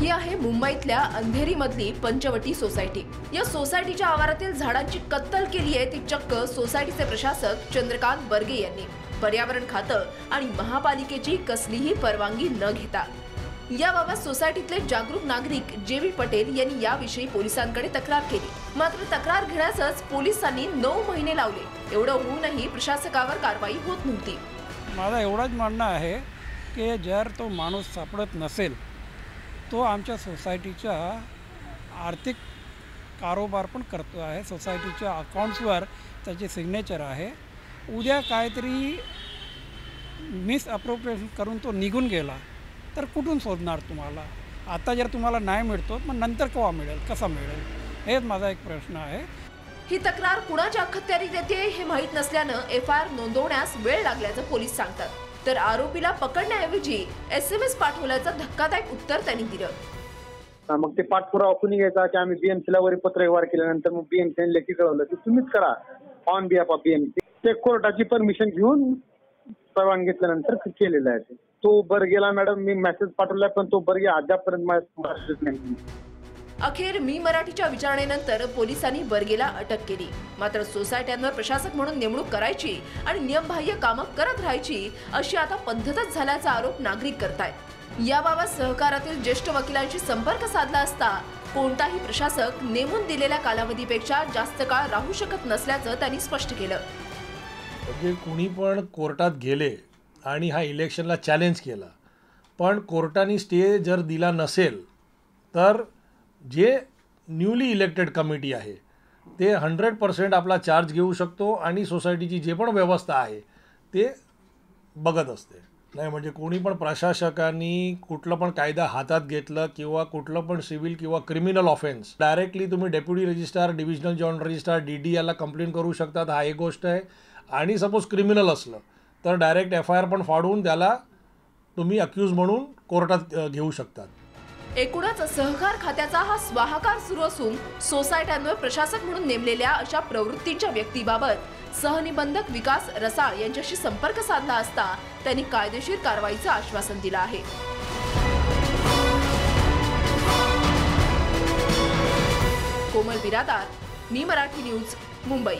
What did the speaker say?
ही आहे मुंबईतल्या अंधेरीमधली पंचवटी सोसायटी। या सोसायटीच्या आवारातील झाडांची कत्तल केली आहे ती चक्क सोसायटीचे प्रशासक चंद्रकांत बर्गे यांनी। पर्यावरण खातं आणि महापालिकेची कसलीही परवानगी न घेता याबाबत सोसायटीतले जागरूक नागरिक जेवी पटेल यांनी याविषयी पोलिसांकडे तक्रार केली। मात्र तक्रार घेण्यासच पोलिसांनी 9 महिने लावले। एवढं होऊनही प्रशासकावर कारवाई होत नव्हती। माझं एवढंच म्हणणं आहे की जर तो माणूस सापडत नसेल तो आमच्या सोसायटीचा आर्थिक कारोबार पण करतो आहे। सोसायटीच्या अकाउंट्सवर त्याचे सिग्नेचर आहे। उद्या काहीतरी मिसअप्रोप्रिएशन करून तो निघून गेला तर कुठून शोधणार तुम्हाला? आता जर तुम्हाला नाही मिळतो मग नंतर केव्हा मिळेल, कसा मिळेल? हेच माझा एक प्रश्न आहे। ही तक्रार कुणाच्या अखत्यारीत येते हे माहीत नसल्यानं एफआयआर नोंदवण्यास वेळ लागल्याचं पोलीस सांगतात। तर आरोपीला पकडण्याऐवजी SMS पाठवल्याचं धक्कादायक उत्तर त्यांनी दिलं। मग ते पाठपुरावा कुणी घ्यायचा की आम्ही BMCला वरी पत्र व्यवहार केल्यानंतर मग BMCने लेखी कळवलं की तुम्हीच करा ऑन बिहाफ ऑफ BMC। ते कोर्टाची परमिशन घेऊन परवानगी घेतल्यानंतर केलेलं आहे। तो बर्गेला मॅडम मी मेसेज पाठवलाय पण तो बर्गे अद्यापर्यंत माझ्या नाही। अखेर मी मराठीच्या विचारणेनंतर पोलिसांनी बर्गेला अटक केली। मात्र सोसायट्यांवर प्रशासक म्हणून नेमणूक करायची आणि नियमबाह्य कामं करत राहायची अशी आता पद्धतच झाल्याचा आरोप नागरिक करतायत। याबाबत सहकारातील ज्येष्ठ वकिलांशी संपर्क साधला असता कोणताही प्रशासक नेमून दिलेल्या कालावधीपेक्षा जास्त काळ राहू शकत नसल्याचं त्यांनी स्पष्ट केलं। म्हणजे कुणी पण कोर्टात गेले आणि हा इलेक्शनला चॅलेंज केला पण कोर्टाने स्टे जर दिला नसेल तर जे न्यूली इलेक्टेड कमिटी आहे ते 100% आपला चार्ज घेऊ शकतो आणि सोसायटीची जे पण व्यवस्था आहे ते बघत असते। नाही म्हणजे कोणी पण प्रशासकांनी कुठलं पण कायदा हातात घेतलं किंवा कुठलं पण सिव्हिल किंवा क्रिमिनल ऑफेन्स डायरेक्टली तुम्ही deputy registrar, divisional joint registrar, DD याला कंप्लेंट करू शकतात। हा एक गोष्ट आहे। आणि सपोज क्रिमिनल असलं तर डायरेक्ट FIR पण फाडून त्याला तुम्ही अक्यूज म्हणून कोर्टात घेऊ शकतात। एकूणच सहकार खात्याचा हा स्वाहाकार सुरू असून सोसायट्यांवर प्रशासक म्हणून नेमलेल्या अशा प्रवृत्तीच्या व्यक्तीबाबत सहनिबंधक विकास रसाळ यांच्याशी संपर्क साधला असता त्यांनी कायदेशीर कारवाईचं आश्वासन दिलं आहे। कोमल बिरादार, मी मराठी न्यूज, मुंबई।